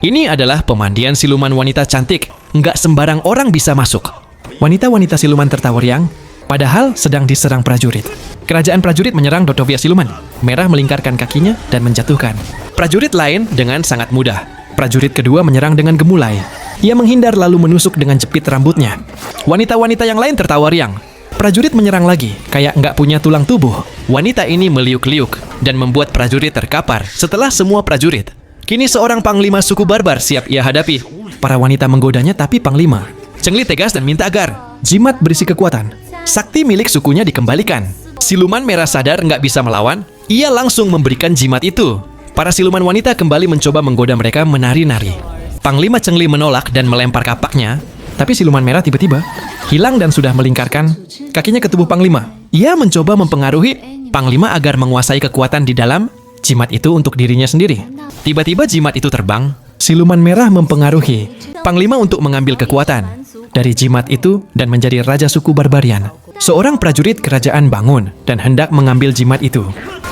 Ini adalah pemandian siluman wanita cantik. Nggak sembarang orang bisa masuk. Wanita-wanita siluman tertawa riang, padahal sedang diserang prajurit. Kerajaan prajurit menyerang Dottovia siluman. Merah melingkarkan kakinya dan menjatuhkan. Prajurit lain dengan sangat mudah. Prajurit kedua menyerang dengan gemulai. Ia menghindar lalu menusuk dengan jepit rambutnya. Wanita-wanita yang lain tertawa riang. Prajurit menyerang lagi, kayak nggak punya tulang tubuh. Wanita ini meliuk-liuk dan membuat prajurit terkapar setelah semua prajurit. Kini seorang panglima suku barbar siap ia hadapi. Para wanita menggodanya tapi panglima Chengli tegas dan minta agar jimat berisi kekuatan. Sakti milik sukunya dikembalikan. Siluman merah sadar nggak bisa melawan. Ia langsung memberikan jimat itu. Para siluman wanita kembali mencoba menggoda mereka menari-nari. Panglima Chengli menolak dan melempar kapaknya. Tapi siluman merah tiba-tiba hilang dan sudah melingkarkan kakinya ke tubuh panglima. Ia mencoba mempengaruhi panglima agar menguasai kekuatan di dalam jimat itu untuk dirinya sendiri. Tiba-tiba jimat itu terbang. Siluman merah mempengaruhi panglima untuk mengambil kekuatan dari jimat itu dan menjadi raja suku barbarian. Seorang prajurit kerajaan bangun dan hendak mengambil jimat itu.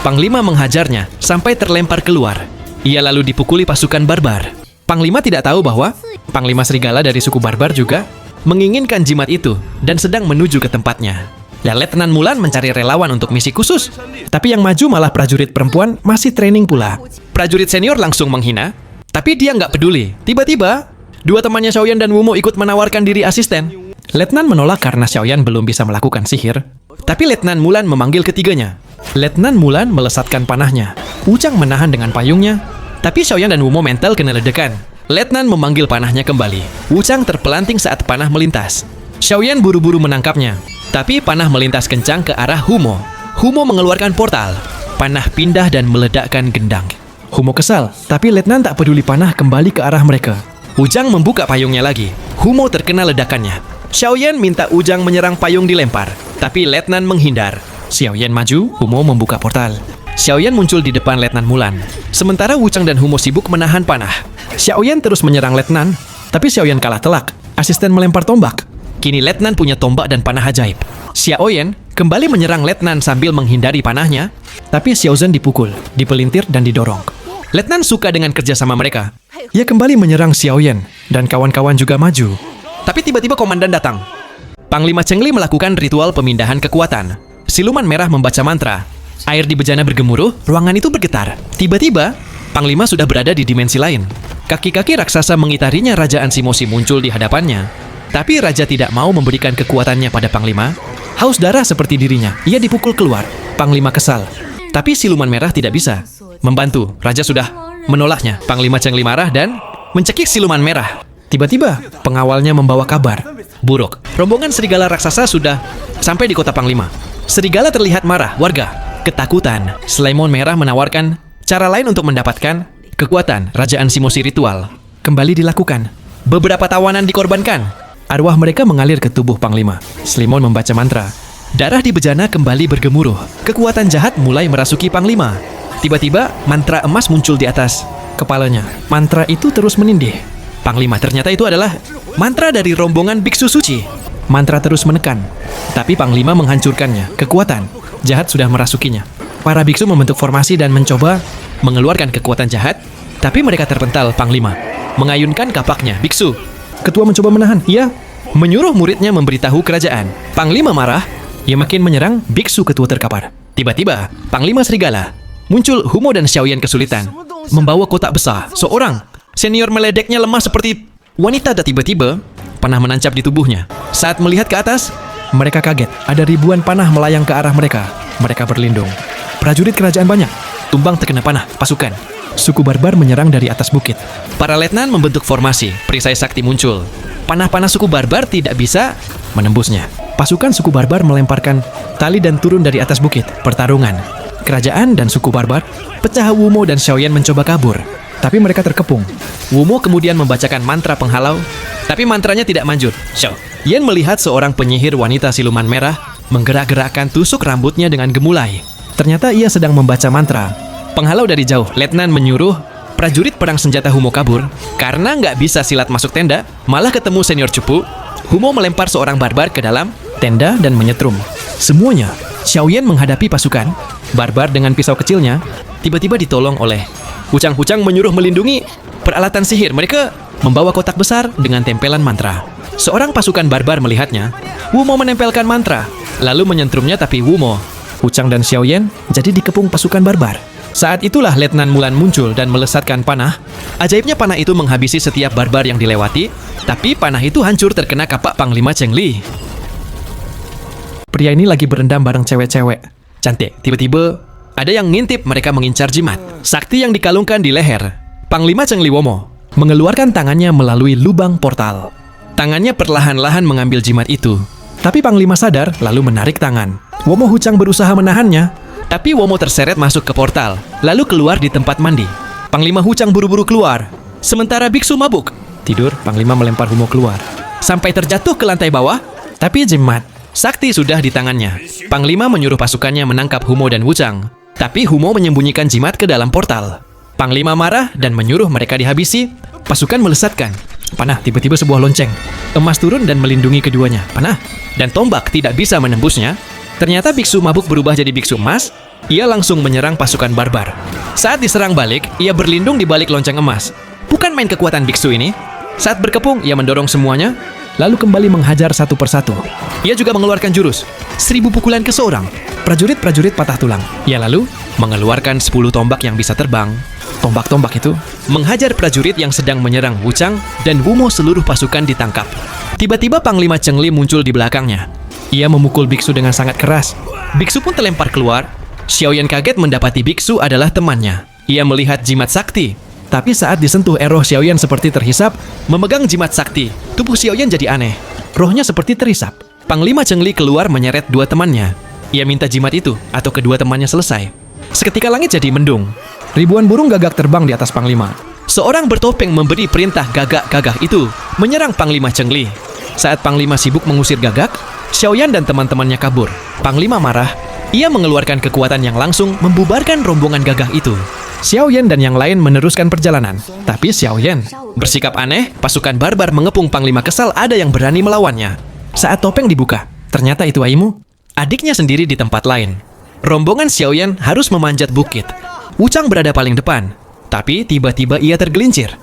Panglima menghajarnya sampai terlempar keluar. Ia lalu dipukuli pasukan barbar. Panglima tidak tahu bahwa panglima serigala dari suku barbar juga menginginkan jimat itu dan sedang menuju ke tempatnya. Letnan Mulan mencari relawan untuk misi khusus. Tapi yang maju malah prajurit perempuan masih training pula. Prajurit senior langsung menghina, tapi dia nggak peduli. Tiba-tiba, dua temannya Xiaoyan dan Wumo ikut menawarkan diri asisten. Letnan menolak karena Xiaoyan belum bisa melakukan sihir. Tapi Letnan Mulan memanggil ketiganya. Letnan Mulan melesatkan panahnya. Wuchang menahan dengan payungnya. Tapi Xiaoyan dan Wumo mental kena ledakan. Letnan memanggil panahnya kembali. Wuchang terpelanting saat panah melintas. Xiaoyan buru-buru menangkapnya. Tapi panah melintas kencang ke arah Humo. Humo mengeluarkan portal. Panah pindah dan meledakkan gendang. Humo kesal, tapi Letnan tak peduli panah kembali ke arah mereka. Ujang membuka payungnya lagi. Humo terkena ledakannya. Xiaoyan minta Ujang menyerang payung dilempar, tapi Letnan menghindar. Xiaoyan maju, Humo membuka portal. Xiaoyan muncul di depan Letnan Mulan. Sementara Wuchang dan Humo sibuk menahan panah. Xiaoyan terus menyerang Letnan, tapi Xiaoyan kalah telak. Asisten melempar tombak. Kini Letnan punya tombak dan panah ajaib. Xiaoyan kembali menyerang Letnan sambil menghindari panahnya, tapi Xiaozhen dipukul, dipelintir dan didorong. Letnan suka dengan kerjasama mereka. Ia kembali menyerang Xiaoyan dan kawan-kawan juga maju. Tapi tiba-tiba komandan datang. Panglima Chengli melakukan ritual pemindahan kekuatan. Siluman merah membaca mantra. Air di bejana bergemuruh, ruangan itu bergetar. Tiba-tiba, Panglima sudah berada di dimensi lain. Kaki-kaki raksasa mengitarinya Rajaan Simosi muncul di hadapannya. Tapi Raja tidak mau memberikan kekuatannya pada Panglima. Haus darah seperti dirinya, ia dipukul keluar. Panglima kesal. Tapi siluman merah tidak bisa membantu. Raja sudah menolaknya. Panglima Chengli marah dan mencekik siluman merah. Tiba-tiba, pengawalnya membawa kabar buruk. Rombongan serigala raksasa sudah sampai di kota Panglima. Serigala terlihat marah, warga ketakutan. Selaimon merah menawarkan cara lain untuk mendapatkan kekuatan Rajaan Simosi ritual. Kembali dilakukan. Beberapa tawanan dikorbankan. Arwah mereka mengalir ke tubuh Panglima. Slimon membaca mantra. Darah di bejana kembali bergemuruh. Kekuatan jahat mulai merasuki Panglima. Tiba-tiba, mantra emas muncul di atas kepalanya. Mantra itu terus menindih. Panglima ternyata itu adalah mantra dari rombongan biksu suci. Mantra terus menekan. Tapi Panglima menghancurkannya. Kekuatan jahat sudah merasukinya. Para biksu membentuk formasi dan mencoba mengeluarkan kekuatan jahat. Tapi mereka terpental. Panglima mengayunkan kapaknya. Biksu Ketua mencoba menahan. Ia menyuruh muridnya memberitahu kerajaan. Panglima marah. Ia makin menyerang biksu ketua terkapar. Tiba-tiba, Panglima Serigala muncul. Humo dan Xiaoyan kesulitan membawa kotak besar. Seorang senior meledeknya lemah seperti wanita dan tiba-tiba panah menancap di tubuhnya. Saat melihat ke atas, mereka kaget. Ada ribuan panah melayang ke arah mereka. Mereka berlindung. Prajurit kerajaan banyak. Tumbang terkena panah pasukan. Suku barbar menyerang dari atas bukit. Para letnan membentuk formasi. Perisai sakti muncul. Panah-panah suku barbar tidak bisa menembusnya. Pasukan suku barbar melemparkan tali dan turun dari atas bukit. Pertarungan. Kerajaan dan suku barbar pecah. Wumo dan Xiaoyan mencoba kabur. Tapi mereka terkepung. Wumo kemudian membacakan mantra penghalau. Tapi mantranya tidak manjur. Xiaoyan melihat seorang penyihir wanita siluman merah menggerak-gerakkan tusuk rambutnya dengan gemulai. Ternyata ia sedang membaca mantra penghalau dari jauh. Letnan menyuruh prajurit perang senjata Humo kabur. Karena nggak bisa silat masuk tenda, malah ketemu senior cupu. Humo melempar seorang barbar ke dalam tenda dan menyetrum. Semuanya, Xiaoyan menghadapi pasukan barbar dengan pisau kecilnya. Tiba-tiba ditolong oleh Wuchang. Wuchang menyuruh melindungi peralatan sihir. Mereka membawa kotak besar dengan tempelan mantra. Seorang pasukan barbar melihatnya. Wumo menempelkan mantra, lalu menyentrumnya, tapi Wumo, Wuchang dan Xiaoyan jadi dikepung pasukan barbar. Saat itulah Letnan Mulan muncul dan melesatkan panah. Ajaibnya panah itu menghabisi setiap barbar yang dilewati, tapi panah itu hancur terkena kapak Panglima Chengli. Pria ini lagi berendam bareng cewek-cewek cantik. Tiba-tiba ada yang ngintip, mereka mengincar jimat sakti yang dikalungkan di leher. Panglima Chengli Womo mengeluarkan tangannya melalui lubang portal. Tangannya perlahan-lahan mengambil jimat itu. Tapi Panglima sadar lalu menarik tangan. Womo Wuchang berusaha menahannya, tapi Womo terseret masuk ke portal, lalu keluar di tempat mandi. Panglima Wuchang buru-buru keluar. Sementara biksu mabuk tidur, Panglima melempar Womo keluar sampai terjatuh ke lantai bawah, tapi jimat sakti sudah di tangannya. Panglima menyuruh pasukannya menangkap Humo dan Wuchang, tapi Humo menyembunyikan jimat ke dalam portal. Panglima marah dan menyuruh mereka dihabisi. Pasukan melesatkan panah. Tiba-tiba sebuah lonceng emas turun dan melindungi keduanya. Panah dan tombak tidak bisa menembusnya. Ternyata biksu mabuk berubah jadi biksu emas. Ia langsung menyerang pasukan barbar. Saat diserang balik, ia berlindung di balik lonceng emas. Bukan main kekuatan biksu ini. Saat berkepung, ia mendorong semuanya, lalu kembali menghajar satu persatu. Ia juga mengeluarkan jurus 1000 pukulan ke seorang. Prajurit-prajurit patah tulang. Ia lalu mengeluarkan 10 tombak yang bisa terbang. Tombak-tombak itu menghajar prajurit yang sedang menyerang Wuchang, dan Wumo seluruh pasukan ditangkap. Tiba-tiba Panglima Chengli muncul di belakangnya. Ia memukul biksu dengan sangat keras. Biksu pun terlempar keluar. Xiaoyan kaget mendapati biksu adalah temannya. Ia melihat jimat sakti. Tapi saat disentuh eroh, Xiaoyan seperti terhisap. Memegang jimat sakti, tubuh Xiaoyan jadi aneh. Rohnya seperti terhisap. Panglima Chengli keluar menyeret dua temannya. Ia minta jimat itu atau kedua temannya selesai. Seketika langit jadi mendung. Ribuan burung gagak terbang di atas Panglima. Seorang bertopeng memberi perintah gagak-gagak itu menyerang Panglima Chengli. Saat Panglima sibuk mengusir gagak, Xiaoyan dan teman-temannya kabur. Panglima marah. Ia mengeluarkan kekuatan yang langsung membubarkan rombongan gagak itu. Xiaoyan dan yang lain meneruskan perjalanan. Tapi Xiaoyan bersikap aneh. Pasukan barbar mengepung Panglima kesal, ada yang berani melawannya. Saat topeng dibuka, ternyata itu Aimu, adiknya sendiri di tempat lain. Rombongan Xiaoyan harus memanjat bukit. Wuchang berada paling depan, tapi tiba-tiba ia tergelincir.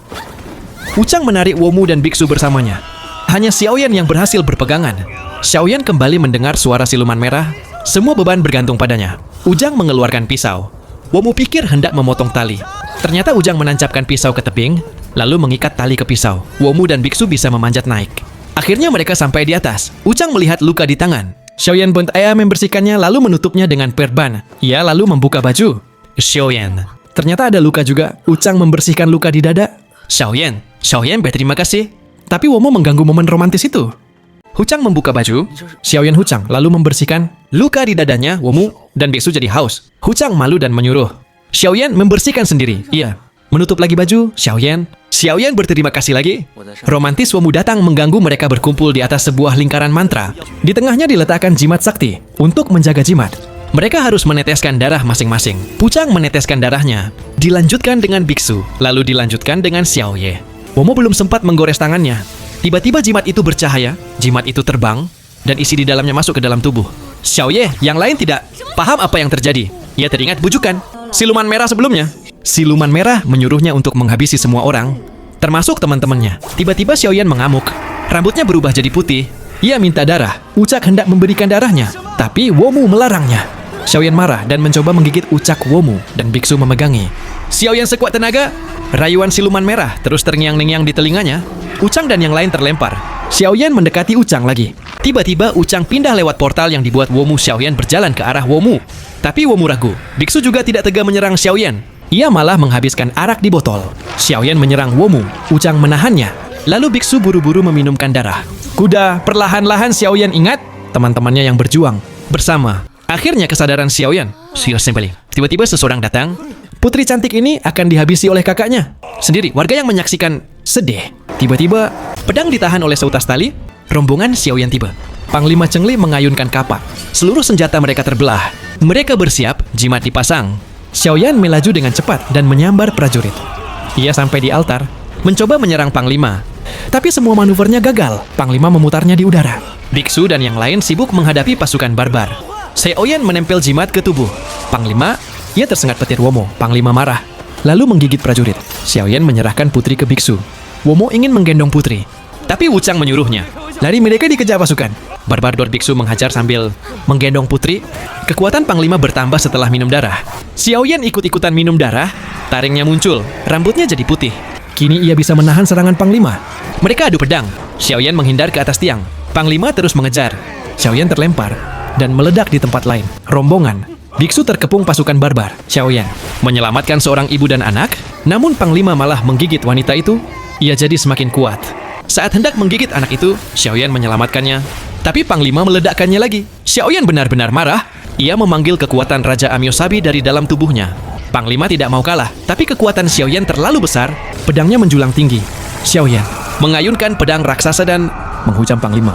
Wuchang menarik Womu dan biksu bersamanya. Hanya Xiaoyan yang berhasil berpegangan. Xiaoyan kembali mendengar suara siluman merah. Semua beban bergantung padanya. Ujang mengeluarkan pisau. Womu pikir hendak memotong tali. Ternyata Ujang menancapkan pisau ke tebing, lalu mengikat tali ke pisau. Womu dan biksu bisa memanjat naik. Akhirnya mereka sampai di atas. Ujang melihat luka di tangan. Xiaoyan berupaya membersihkannya lalu menutupnya dengan perban. Ia lalu membuka baju Xiaoyan. Ternyata ada luka juga. Wuchang membersihkan luka di dada. Xiaoyan berterima kasih. Tapi Womo mengganggu momen romantis itu. Wuchang membuka baju Xiaoyan Wuchang lalu membersihkan luka di dadanya Womo, dan biksu jadi haus. Wuchang malu dan menyuruh Xiaoyan membersihkan sendiri. Iya, menutup lagi baju Xiaoyan berterima kasih lagi. Romantis Womo datang mengganggu mereka berkumpul di atas sebuah lingkaran mantra. Di tengahnya diletakkan jimat sakti untuk menjaga jimat. Mereka harus meneteskan darah masing-masing. Wuchang meneteskan darahnya, dilanjutkan dengan biksu, lalu dilanjutkan dengan Xiaoye. Womo belum sempat menggores tangannya. Tiba-tiba jimat itu bercahaya, jimat itu terbang, dan isi di dalamnya masuk ke dalam tubuh Xiaoye. Yang lain tidak paham apa yang terjadi. Ia teringat bujukan siluman merah sebelumnya. Siluman merah menyuruhnya untuk menghabisi semua orang, termasuk teman-temannya. Tiba-tiba Xiaoyan mengamuk. Rambutnya berubah jadi putih. Ia minta darah. Wuchang hendak memberikan darahnya, tapi Womu melarangnya. Xiaoyan marah dan mencoba menggigit ucak Womu, dan biksu memegangi. Xiaoyan sekuat tenaga. Rayuan siluman merah terus terngiang-ngiang di telinganya. Wuchang dan yang lain terlempar. Xiaoyan mendekati Wuchang lagi. Tiba-tiba Wuchang pindah lewat portal yang dibuat Womu. Xiaoyan berjalan ke arah Womu. Tapi Womu ragu. Biksu juga tidak tega menyerang Xiaoyan. Ia malah menghabiskan arak di botol. Xiaoyan menyerang Womu. Wuchang menahannya. Lalu biksu buru-buru meminumkan darah. Kuda perlahan-lahan Xiaoyan ingat teman-temannya yang berjuang bersama. Akhirnya kesadaran Xiaoyan. Tiba-tiba seseorang datang. Putri cantik ini akan dihabisi oleh kakaknya sendiri. Warga yang menyaksikan sedih. Tiba-tiba pedang ditahan oleh seutas tali. Rombongan Xiaoyan tiba. Panglima Chengli mengayunkan kapak. Seluruh senjata mereka terbelah. Mereka bersiap, jimat dipasang. Xiaoyan melaju dengan cepat dan menyambar prajurit. Ia sampai di altar, mencoba menyerang Panglima. Tapi semua manuvernya gagal. Panglima memutarnya di udara. Biksu dan yang lain sibuk menghadapi pasukan barbar. Xiaoyan menempel jimat ke tubuh Panglima. Ia tersengat petir Womo. Panglima marah. lalu menggigit prajurit. Xiaoyan menyerahkan putri ke biksu. Womo ingin menggendong putri, tapi Wuchang menyuruhnya. Lari mereka dikejar pasukan. Barbador biksu menghajar sambil menggendong putri. Kekuatan Panglima bertambah setelah minum darah. Xiaoyan ikut-ikutan minum darah, taringnya muncul, rambutnya jadi putih. Kini ia bisa menahan serangan Panglima. Mereka adu pedang. Xiaoyan menghindar ke atas tiang. Panglima terus mengejar. Xiaoyan terlempar dan meledak di tempat lain. Rombongan biksu terkepung pasukan barbar. Xiaoyan menyelamatkan seorang ibu dan anak, namun Panglima malah menggigit wanita itu. Ia jadi semakin kuat. Saat hendak menggigit anak itu, Xiaoyan menyelamatkannya. Tapi Panglima meledakkannya lagi. Xiaoyan benar-benar marah. Ia memanggil kekuatan Raja Amyosabi dari dalam tubuhnya. Panglima tidak mau kalah, tapi kekuatan Xiaoyan terlalu besar. Pedangnya menjulang tinggi. Xiaoyan mengayunkan pedang raksasa dan menghujam Panglima.